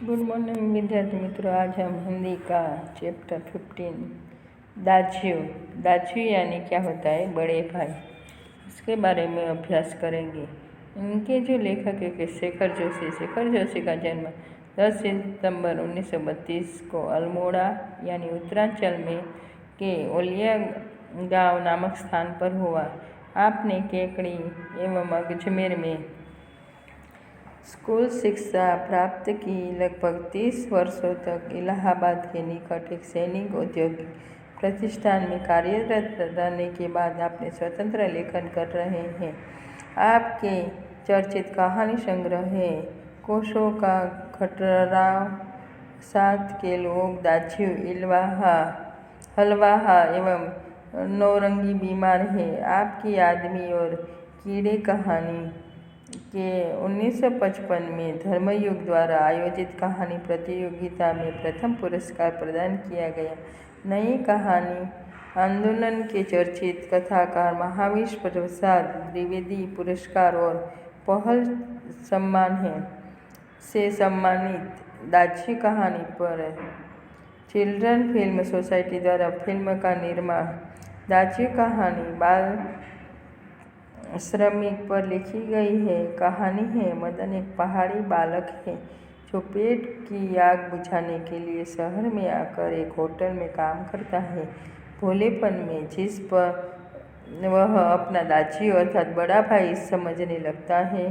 Good morning विद्यार्थी मित्रों। आज हम हिंदी का चैप्टर 15 दाझियो यानी क्या होता है बड़े भाई, इसके बारे में अभ्यास करेंगे। इनके जो लेखक है कि शेखर जोशी का जन्म 10 सितंबर 1932 को अल्मोड़ा यानी उत्तरांचल में के ओलिया गांव नामक स्थान पर हुआ। आपने केकड़ी एवं अजमेर में स्कूल शिक्षा प्राप्त की। लगभग 30 वर्षों तक इलाहाबाद के निकट एक सैनिक औद्योगिक प्रतिष्ठान में कार्यरत रहने के बाद आपने स्वतंत्र लेखन कर रहे हैं। आपके चर्चित कहानी संग्रह है कोशों का खटराव, साथ के लोग, दाझियो, हलवाहा एवं नौरंगी बीमार है। आपकी आदमी और कीड़े कहानी के 1955 में धर्मयुग द्वारा आयोजित कहानी प्रतियोगिता में प्रथम पुरस्कार प्रदान किया गया। नई कहानी आंदोलन के चर्चित कथाकार महावीर प्रसाद द्विवेदी पुरस्कार और पहल सम्मान से सम्मानित। दाझियो कहानी पर चिल्ड्रन फिल्म सोसाइटी द्वारा फिल्म का निर्माण। दाझियो कहानी बाल श्रमिक पर लिखी गई है। कहानी है मदन एक पहाड़ी बालक है जो पेट की आग बुझाने के लिए शहर में आकर एक होटल में काम करता है। भोलेपन में जिस पर वह अपना दाझियो अर्थात बड़ा भाई समझने लगता है,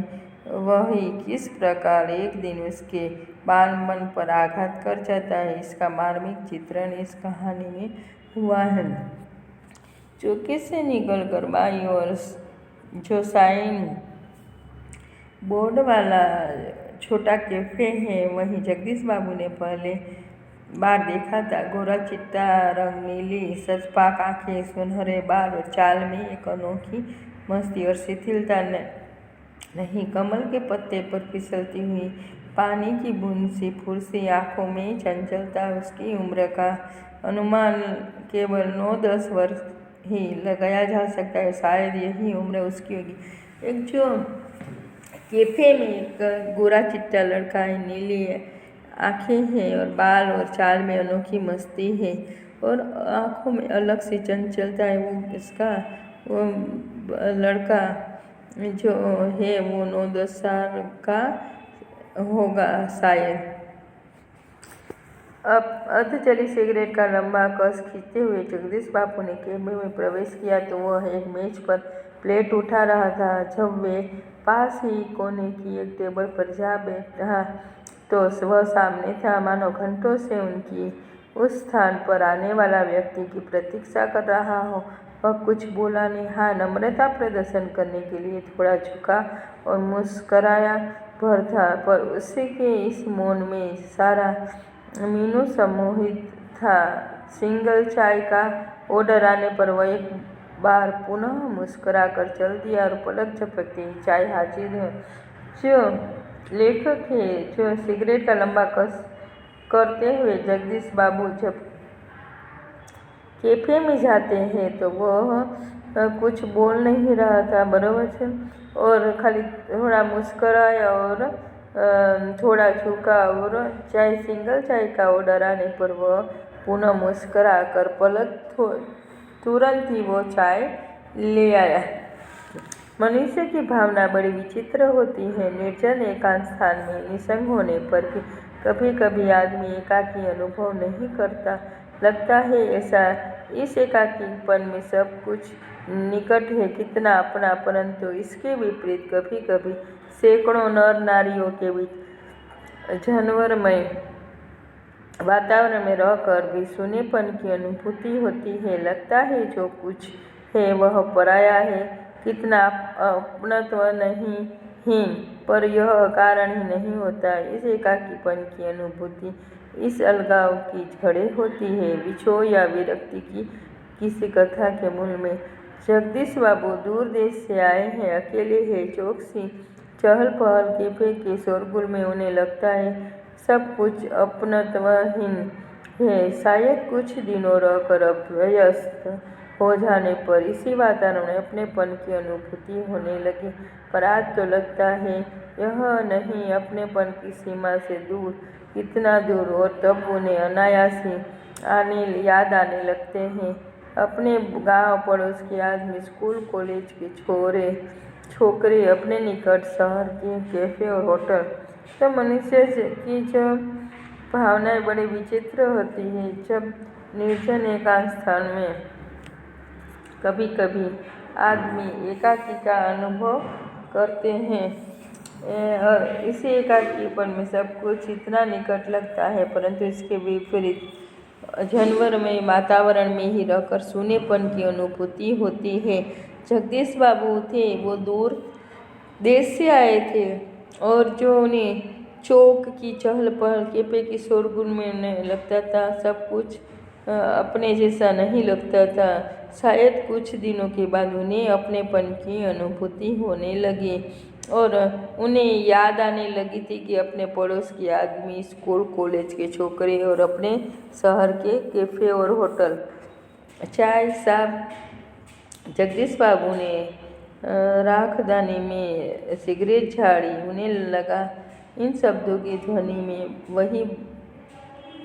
वही किस प्रकार एक दिन उसके बाल मन पर आघात कर जाता है, इसका मार्मिक चित्रण इस कहानी में हुआ है। चौके से निकलकर बाईं ओर जो साइन बोर्ड वाला छोटा कैफे है, वहीं जगदीश बाबू ने पहले बार देखा था। गोरा चिट्टा रंग, नीली सचपाक आंखें, सुनहरे बाल और चाल में एक अनोखी मस्ती और शिथिलता नहीं। कमल के पत्ते पर फिसलती हुई पानी की बूंद सी फुर्सी, आंखों में चंचलता। उसकी उम्र का अनुमान केवल 9-10 वर्ष ही लगाया जा सकता है। शायद यही उम्र उसकी होगी। एक जो कैफे में एक गोरा चिट्टा लड़का है, नीली आंखें हैं और बाल और चाल में अनोखी मस्ती है और आंखों में अलग सी चंचलता है। वो लड़का जो है वो 9-10 साल का होगा शायद। अब अर्धजली सिगरेट का लंबा कस खींचते हुए जगदीश बाबू ने कैफे में प्रवेश किया तो वह एक मेज पर प्लेट उठा रहा था। जब वे पास ही कोने की एक टेबल पर जा बैठा तो वह सामने था, मानो घंटों से उनकी उस स्थान पर आने वाला व्यक्ति की प्रतीक्षा कर रहा हो। वह कुछ बोला नहीं। हाँ, नम्रता प्रदर्शन करने के लिए थोड़ा झुका और मुस्कराया भर था, पर उसके इस मौन में सारा मीनू सम्मोहित था। सिंगल चाय का ऑर्डर आने पर वह एक बार पुनः मुस्कुरा कर चल दिया और पलक झपकते ही चाय हाजिर है। जो लेखक है, जो सिगरेट का लंबा कस करते हुए जगदीश बाबू जब कैफे में जाते हैं तो वह कुछ बोल नहीं रहा था बराबर, और खाली थोड़ा मुस्कुराया और थोड़ा झुका और सिंगल चाय का ऑर्डर आने पर वह पुनः मुस्कुरा कर पलक तुरंत ही वो चाय ले आया। मनुष्य की भावना बड़ी विचित्र होती है। निर्जन एकांत स्थान में निसंग होने पर भी कभी कभी आदमी एकाकी अनुभव नहीं करता। लगता है ऐसा इस एकाकीपन में सब कुछ निकट है, कितना अपना, परंतु इसके विपरीत कभी कभी सैकड़ों नर नारियों के बीच जानवरमय वातावरण में रहकर भी शून्यपन की अनुभूति होती है। लगता है जो कुछ है वह पराया है, कितना अपनत्व नहीं हीन, पर यह कारण ही नहीं होता। इस एकाकीपन की अनुभूति इस अलगाव की जड़ें होती है, विछोह या विरक्ति की किसी कथा के मूल में। जगदीश बाबू दूर देश से आए हैं, अकेले हैं, चौकसी चहल पहल कैफे के शोरगुल में उन्हें लगता है सब कुछ अपनत्वहीन है। शायद कुछ दिनों रहकर अभ्यस्त हो जाने पर इसी वातावरण में अपनेपन की अनुभूति होने लगी। पर आज तो लगता है यह नहीं, अपनेपन की सीमा से दूर, कितना दूर। और तब उन्हें अनायास ही याद आने लगते हैं अपने गांव, पड़ोस के आदमी, स्कूल कॉलेज के छोकरे, अपने निकट शहर के कैफे और होटल। तो मनुष्य की जो भावनाएं बड़ी विचित्र होती है। जब निर्जन एकांत स्थान में कभी कभी आदमी एकाकी का अनुभव करते हैं और इसी एकाकीपन में सब कुछ इतना निकट लगता है, परंतु इसके विपरीत जानवरमय वातावरण में ही रहकर सूनेपन की अनुभूति होती है। जगदीश बाबू थे, वो दूर देश से आए थे और जो उन्हें चौक की चहल पहल, कैफे की शोरगुल में लगता था, सब कुछ अपने जैसा नहीं लगता था। शायद कुछ दिनों के बाद उन्हें अपनेपन की अनुभूति होने लगी और उन्हें याद आने लगी थी कि अपने पड़ोस के आदमी, स्कूल कॉलेज के छोकरे और अपने शहर के कैफे और होटल, चाय साहब। जगदीश बाबू ने राखदानी में सिगरेट झाड़ी। उन्हें लगा इन शब्दों की ध्वनि में वही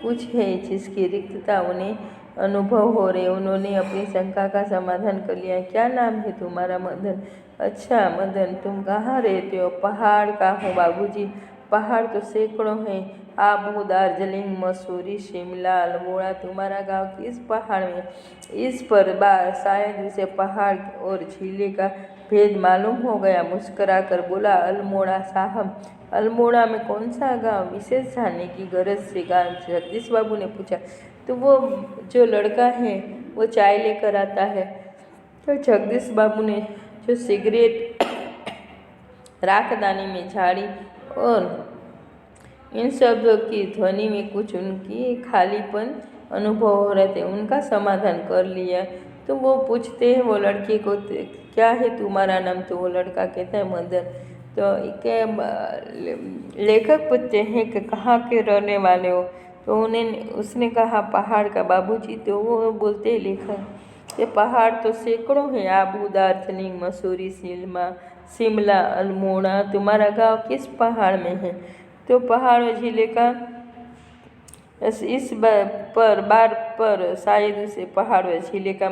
कुछ है जिसकी रिक्तता उन्हें अनुभव हो रही। उन्होंने अपनी शंका का समाधान कर लिया। क्या नाम है तुम्हारा? मदन। अच्छा मदन, तुम कहाँ रहते हो? पहाड़ का हूँ बाबूजी। पहाड़ तो सैकड़ों हैं, आबू, दार्जिलिंग, मसूरी, शिमला, अल्मोड़ा। तुम्हारा गांव किस पहाड़ में? इस पर बार शायद उसे पहाड़ और झीले का भेद मालूम हो गया। मुस्कुरा कर बोला, अल्मोड़ा साहब। अल्मोड़ा में कौन सा गांव? विशेष जानने की गरज से जगदीश बाबू ने पूछा। तो वो जो लड़का है वो चाय लेकर आता है। तो जगदीश बाबू ने जो सिगरेट राखदानी में झाड़ी और इन शब्दों की ध्वनि में कुछ उनकी खालीपन अनुभव हो रहे थे, उनका समाधान कर लिया। तो वो पूछते हैं वो लड़के को, क्या है तुम्हारा नाम? तो वो लड़का कहता है मदन। तो लेखक पूछते हैं कि कहाँ के रहने वाले हो? तो उसने कहा पहाड़ का बाबूजी। तो वो बोलते हैं लेखक, ये पहाड़ तो सैकड़ों हैं, आबू, दार्जिलिंग, मसूरी, शिमला, अल्मोड़ा। तुम्हारा गांव किस पहाड़ में है? तो पहाड़ और झीले का इस बार पर शायद उसे पहाड़ और झीले का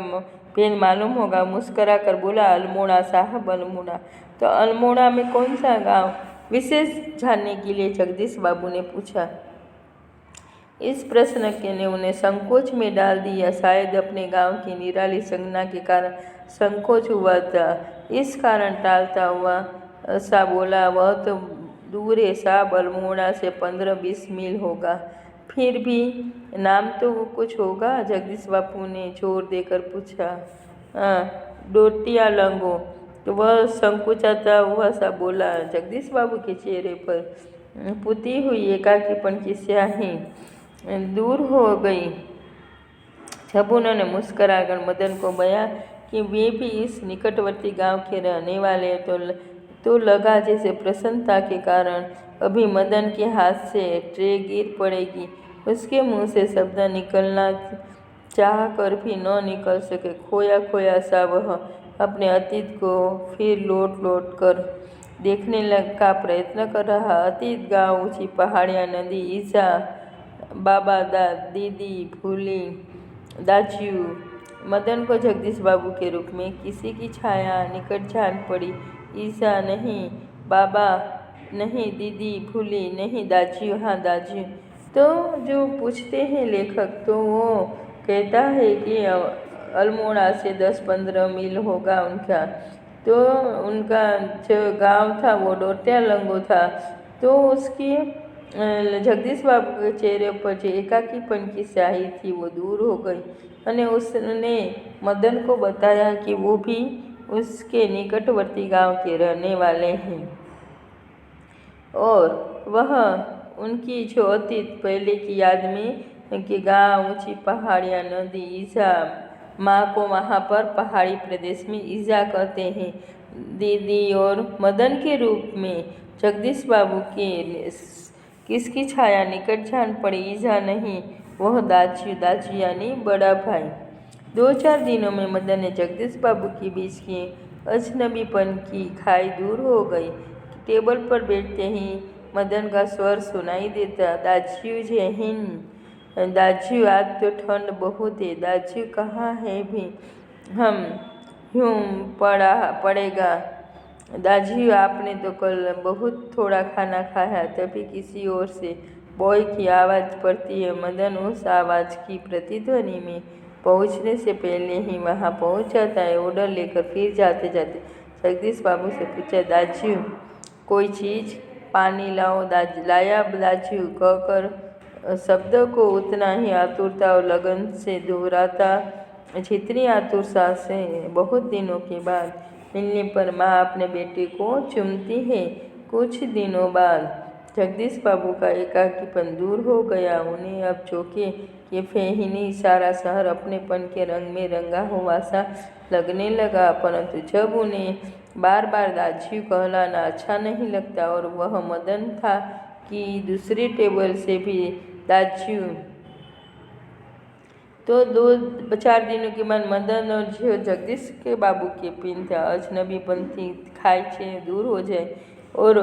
भेद मालूम होगा। मुस्कुरा कर बोला, अल्मोड़ा साहब, अल्मोड़ा। तो अल्मोड़ा में कौन सा गांव? विशेष जानने के लिए जगदीश बाबू ने पूछा। इस प्रश्न ने उन्हें संकोच में डाल दिया। शायद अपने गांव की निराली संज्ञा के कारण संकोच हुआ था। इस कारण टालता हुआ सा बोला, वह तो दूर है साहब, अल्मोड़ा से 15-20 मील होगा। फिर भी नाम तो कुछ होगा? जगदीश बाबू ने जोर देकर पूछा। डोटिया लंगो। तो वह संकुचाता हुआ सा बोला। जगदीश बाबू के चेहरे पर पुती हुई एकाकीपन की स्याही दूर हो गई। जब उन्होंने मुस्कुराकर मदन को बया कि वे भी इस निकटवर्ती गांव के रहने वाले तो लगा जैसे प्रसन्नता के कारण अभी मदन के हाथ से ट्रे गिर पड़ेगी। उसके मुंह से शब्द निकलना चाह कर भी न निकल सके। खोया खोया सा वह अपने अतीत को फिर लौट कर देखने का प्रयत्न कर रहा। अतीत, गांव, ऊंची पहाड़ियाँ, नदी, ईसा, बाबा, दीदी, भूली, दाजू। मदन को जगदीश बाबू के रूप में किसी की छाया निकट जान पड़ी। ईसा नहीं, बाबा नहीं, दीदी, भूली नहीं, दाजू। हाँ दाजू। तो जो पूछते हैं लेखक, तो वो कहता है कि अल्मोड़ा से 10-15 मील होगा उनका। तो उनका जो गांव था वो डोटिया लंगो था। तो उसकी जगदीश बाबू के चेहरे पर जो एकाकीपन की स्याही थी वो दूर हो गई और उसने मदन को बताया कि वो भी उसके निकटवर्ती गांव के रहने वाले हैं और वह उनकी जो अतीत पहले की याद में कि गांव, ऊंची पहाड़ियाँ, नदी, ईसा, माँ को वहाँ पर पहाड़ी प्रदेश में ईजा कहते हैं, दीदी और मदन के रूप में जगदीश बाबू के किसकी छाया निकट जान पड़ी। ईजा नहीं, वह दाजू यानी बड़ा भाई। 2-4 दिनों में मदन ने जगदीश बाबू के बीच की अजनबीपन की खाई दूर हो गई। टेबल पर बैठते ही मदन का स्वर सुनाई देता, दाज्यू जय हिंद। दाज्यू आज तो ठंड बहुत है। दाज्यू कहाँ है भी हम यूं पड़ेगा। दाज्यू आपने तो कल बहुत थोड़ा खाना खाया। तभी किसी ओर से बॉय की आवाज़ पड़ती है। मदन उस आवाज़ की प्रतिध्वनि में पहुंचने से पहले ही वहां पहुंच जाता है। ऑर्डर लेकर फिर जाते जाते जगदीश बाबू से पूछा, दाज्यू कोई चीज़? पानी लाओ। लाया दाज्यू कहकर शब्दों को उतना ही आतुरता और लगन से दोहराता जितनी आतुरता से बहुत दिनों के बाद मिलने पर माँ अपने बेटे को चूमती है। कुछ दिनों बाद जगदीश बाबू का एकाकीपन दूर हो गया। उन्हें अब चौके के फेहिनी सारा शहर अपनेपन के रंग में रंगा हुआ सा लगने लगा। परंतु जब उन्हें बार बार दाज्यू कहलाना अच्छा नहीं लगता और वह मदन था कि दूसरी टेबल से भी दाज्यू, तो 2-4 दिनों के बाद मदन और जगदीश के बाबू के पिंता अजनबीपंथी खाई से दूर हो जाए और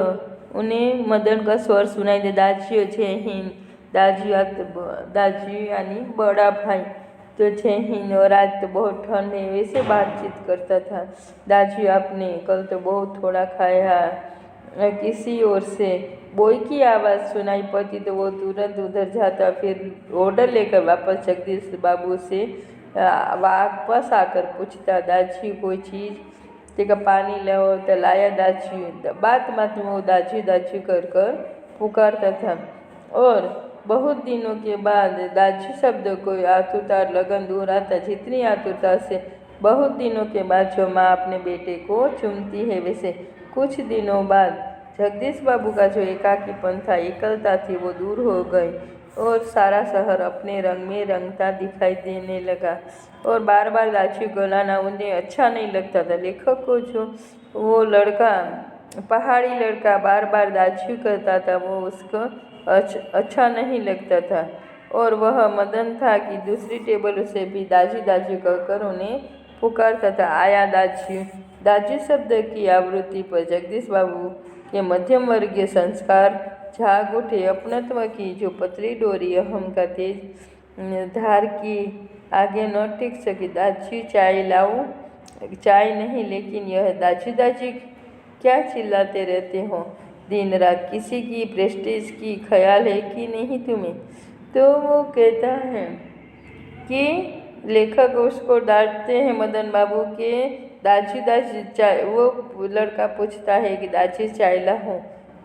उन्हें मदन का स्वर सुनाई दे, दाज्यू जय हिंद। दाज्यू यानी बड़ा भाई, तो जय हिंद। और आज तो बहुत ठंड है, वैसे बातचीत करता था। दाज्यू आपने कल तो बहुत थोड़ा खाया। किसी ओर से बॉय की आवाज़ सुनाई पड़ती तो वो तुरंत उधर जाता, फिर ऑर्डर लेकर वापस जगदीश बाबू से वापस आकर पूछता, दाज्यू कोई चीज़? तेका पानी लाओ। तो लाया दाज्यू। बात में वो दाज्यू दाज्यू कर पुकारता था। और बहुत दिनों के बाद दाज्यू शब्द को आतुरता और लगन दूर आता, जितनी आतुरता से बहुत दिनों के बाद जो माँ अपने बेटे को चूमती है, वैसे कुछ दिनों बाद जगदीश बाबू का जो एकाकीपन था, एकलता थी, वो दूर हो गई और सारा शहर अपने रंग में रंगता दिखाई देने लगा। और बार बार दाज्यू कहलाना उन्हें अच्छा नहीं लगता था। लेखक को जो वो लड़का, पहाड़ी लड़का बार बार दाज्यू कहता था, वो उसको अच्छा नहीं लगता था। और वह मदन था कि दूसरी टेबल से भी दाज्यू दाज्यू कहकर उन्हें पुकारता था। आया दाज्यू। दाज्यू शब्द की आवृत्ति पर जगदीश बाबू के मध्यम वर्गीय संस्कार जाग उठे। अपनत्व की जो पतली डोरी अहम का तेज धार की आगे न टिक सकी। दाज्यू चाय लाऊं? चाय नहीं, लेकिन यह दाज्यू दाज्यू क्या चिल्लाते रहते हो दिन रात? किसी की प्रेस्टीज की ख्याल है कि नहीं तुम्हें? तो वो कहता है कि लेखक उसको डांटते हैं मदन बाबू के, दाज्यू दाज्यू चाय। वो लड़का पूछता है कि दाज्यू चाय लाऊं?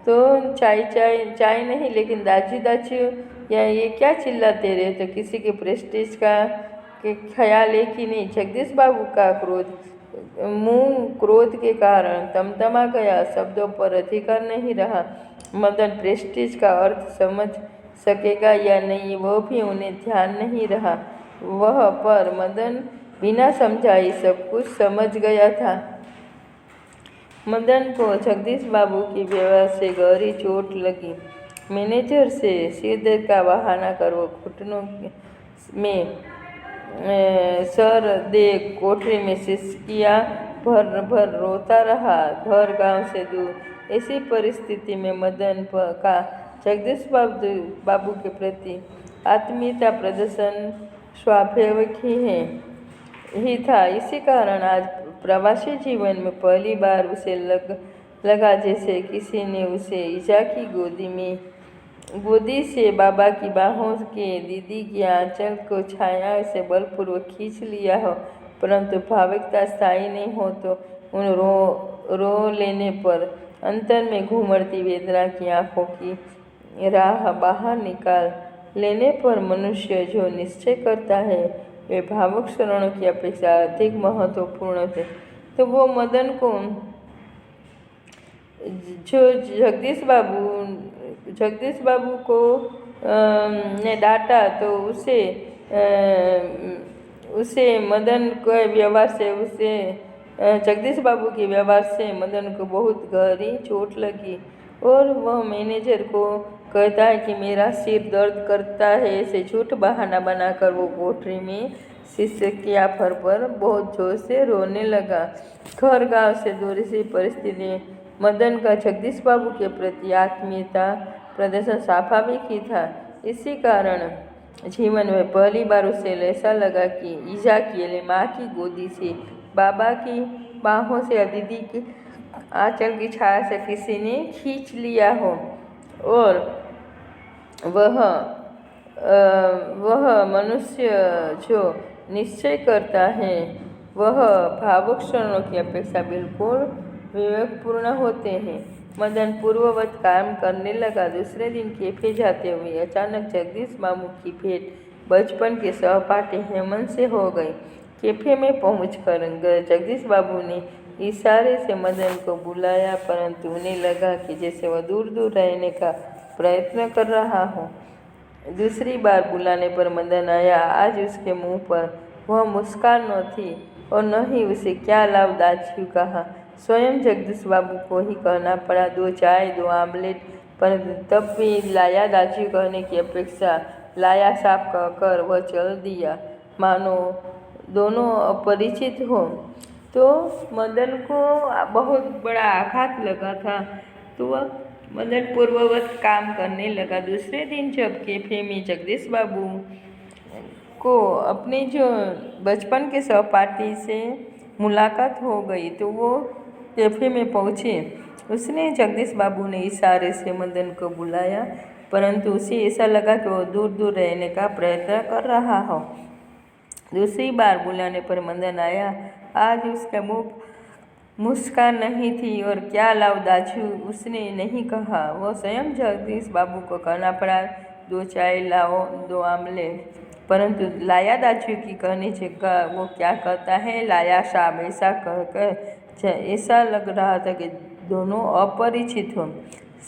तो चाय नहीं, लेकिन दाज्यू दाज्यू या ये क्या चिल्लाते रहे? तो किसी के प्रेस्टीज का के ख्याल है कि नहीं? जगदीश बाबू का क्रोध के कारण तमतमा गया। शब्दों पर अधिकार नहीं रहा। मदन प्रेस्टीज का अर्थ समझ सकेगा या नहीं, वो भी उन्हें ध्यान नहीं रहा। वह पर मदन बिना समझाए सब कुछ समझ गया था। मदन को जगदीश बाबू के व्यवहार से गहरी चोट लगी। मैनेजर से सिरदर्द का बहाना कर वो घुटनों में सर दे कोठरी में सिसकियां भर रोता रहा, घर गांव से दूर। ऐसी परिस्थिति में मदन का जगदीश बाबू के प्रति आत्मीयता प्रदर्शन स्वाभाविक ही था। इसी कारण आज प्रवासी जीवन में पहली बार उसे लगा जैसे किसी ने उसे ईजा की गोदी से बाबा की बाहों के दीदी की आंचल को छाया से बलपूर्वक खींच लिया हो। परंतु भावुकता स्थायी नहीं हो तो उन रो लेने पर अंतर में घूमती वेदना की आंखों की राह बाहर निकाल लेने पर मनुष्य जो निश्चय करता है वे भावुक क्षणों की अपेक्षा अधिक महत्वपूर्ण थे। तो वो मदन को जो जगदीश बाबू को ने डांटा, तो उसे मदन के व्यवहार से जगदीश बाबू के व्यवहार से मदन को बहुत गहरी चोट लगी। और वह मैनेजर को कहता है कि मेरा सिर दर्द करता है। ऐसे झूठ बहाना बनाकर वो कोठरी में शिक्षक की ऑफर पर बहुत जोर से रोने लगा। घर गांव से दूर सी परिस्थिति मदन का जगदीश बाबू के प्रति आत्मीयता प्रदर्शन स्वाभाविक ही था। इसी कारण जीवन में पहली बार उसे ऐसा लगा कि ईजा केवल माँ की गोदी से, बाबा की बाहों से, दीदी की आंचल की छाया से किसी ने खींच लिया हो। और वह मनुष्य जो निश्चय करता है वह भावुक क्षणों की अपेक्षा बिल्कुल विवेकपूर्ण होते हैं। मदन पूर्ववत काम करने लगा। दूसरे दिन कैफे जाते हुए अचानक जगदीश बाबू की भेंट बचपन के सहपाठी हेमंत से हो गई। कैफे में पहुंचकर जगदीश बाबू ने इशारे से मदन को बुलाया, परंतु उन्हें लगा कि जैसे वह दूर दूर रहने का प्रयत्न कर रहा हो। दूसरी बार बुलाने पर मदन आया। आज उसके मुंह पर वह मुस्कान न थी और न ही उसे क्या लाभ दाची कहा। स्वयं जगदीश बाबू को ही कहना पड़ा, 2 चाय 2 आमलेट, परंतु तब भी लाया दाची कहने की अपेक्षा लाया साफ कहकर वह चल दिया, मानो दोनों अपरिचित हो। तो मदन को बहुत बड़ा आघात लगा था, तो वह मदन पूर्ववत काम करने लगा। दूसरे दिन जब कैफे में जगदीश बाबू को अपने जो बचपन के सहपाठी से मुलाकात हो गई तो वो कैफे में पहुँचे। उसने जगदीश बाबू ने इशारे से मदन को बुलाया, परंतु उसे ऐसा लगा कि वो दूर दूर रहने का प्रयत्न कर रहा हो। दूसरी बार बुलाने पर मदन आया। आज उसका मुँह मुस्कान नहीं थी और क्या लाभ दाचू उसने नहीं कहा। वो स्वयं जगदीश बाबू को कहना पड़ा, 2 चाय लाओ 2 आमलेट, परंतु लाया दाचू की कहने जगह वो क्या कहता है, लाया साहब, ऐसा कहकर ऐसा लग रहा था कि दोनों अपरिचित हो।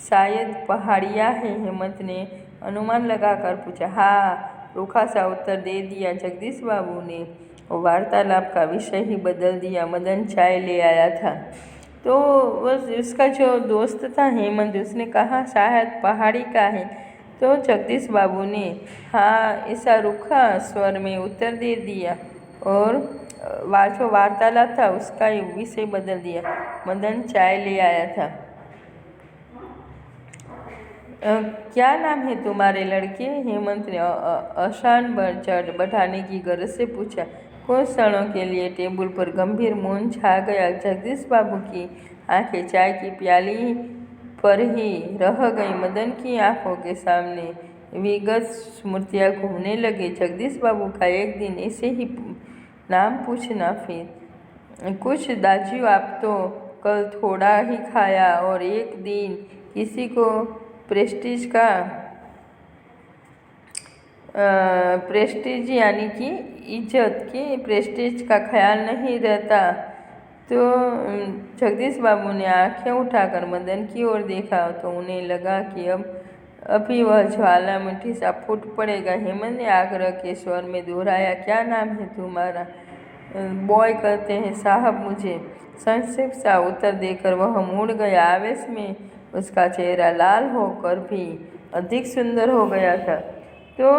शायद पहाड़िया है, हेमंत ने अनुमान लगाकर पूछा। हाँ, रूखा सा उत्तर दे दिया जगदीश बाबू ने। वो वार्तालाप का विषय ही बदल दिया। मदन चाय ले आया था तो उसका जो दोस्त था हेमंत, उसने कहा शायद पहाड़ी का है। तो जगदीश बाबू ने हाँ ऐसा रूखा स्वर में उत्तर दे दिया और जो वार्तालाप था उसका विषय बदल दिया। मदन चाय ले आया था। क्या नाम है तुम्हारे लड़के? हेमंत ने आसान बढ़ाने की गरज से पूछा। कुछ क्षणों के लिए टेबल पर गंभीर मौन छा गया। जगदीश बाबू की आंखें चाय की प्याली पर ही रह गई। मदन की आंखों के सामने विगत स्मृतियाँ घूमने लगी। जगदीश बाबू का एक दिन ऐसे ही नाम पूछना, फिर कुछ दाजू आप तो कल थोड़ा ही खाया और एक दिन किसी को प्रेस्टीज यानी कि इज्जत की प्रेस्टीज का ख्याल नहीं रहता। तो जगदीश बाबू ने आंखें उठाकर मदन की ओर देखा तो उन्हें लगा कि अभी वह ज्वालामुखी सा फूट पड़ेगा। हेमंत ने आग्रह के स्वर में दोहराया, क्या नाम है तुम्हारा? बॉय कहते हैं साहब मुझे। संक्षिप्त सा उत्तर देकर वह मुड़ गया। आवेश में उसका चेहरा लाल होकर भी अधिक सुंदर हो गया था। तो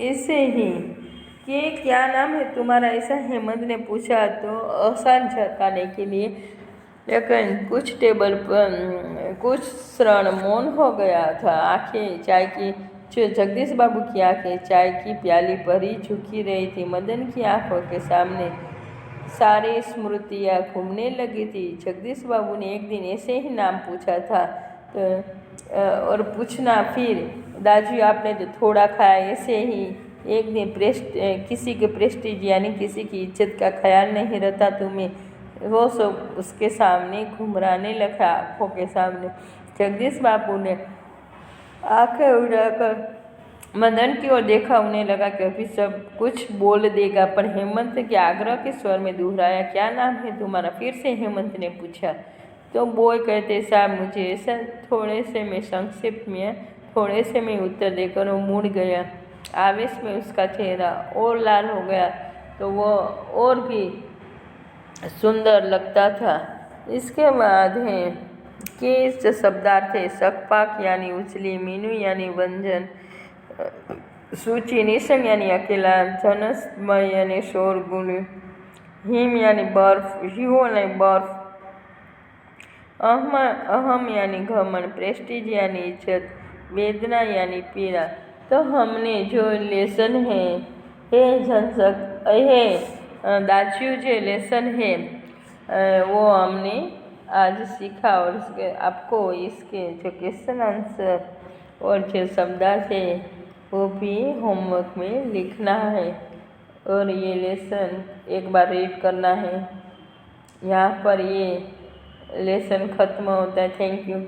ऐसे ही कि क्या नाम है तुम्हारा, ऐसा हेमंत ने पूछा तो आसान झटकाने के लिए, लेकिन कुछ टेबल पर कुछ क्षण मौन हो गया था। आंखें चाय की जगदीश बाबू की आंखें चाय की प्याली पर ही झुकी रही थी। मदन की आंखों के सामने सारी स्मृतियाँ घूमने लगी थी। जगदीश बाबू ने एक दिन ऐसे ही नाम पूछा था और पूछना फिर, दाजू आपने तो थोड़ा खाया, ऐसे ही एक दिन किसी के प्रेस्टीज यानी किसी की इज्जत का ख्याल नहीं रहता तुम्हें। वो सब उसके सामने घुमराने लगा आँखों के सामने। जगदीश बाबू ने आंखें उठाकर मदन की ओर देखा। उन्हें लगा कि अभी सब कुछ बोल देगा, पर हेमंत के आग्रह के स्वर में दोहराया, क्या नाम है तुम्हारा? फिर से हेमंत ने पूछा। तो बॉय कहते साहब मुझे, ऐसा थोड़े से में उत्तर देकर वो मुड़ गया। आवेश में उसका चेहरा और लाल हो गया तो वह और भी सुंदर लगता था। इसके बाद है कि शब्दार्थ है सकपाक यानी उछली, मीनू यानी व्यंजन, सूची निसंग यानी अकेला, जनसमय यानी शोरगुल, हिम यानी बर्फ, ह्यू यानी बर्फ, अहम यानी घमंड, प्रेस्टीज यानी इज्जत, वेदना यानी पीड़ा। तो हमने जो लेसन है दाच्यू जो लेसन है वो हमने आज सीखा और आपको इसके जो क्वेश्चन आंसर और जो शब्द है वो भी होमवर्क में लिखना है और ये लेसन एक बार रीड करना है। यहाँ पर ये लेसन ख़त्म होता है। Thank you.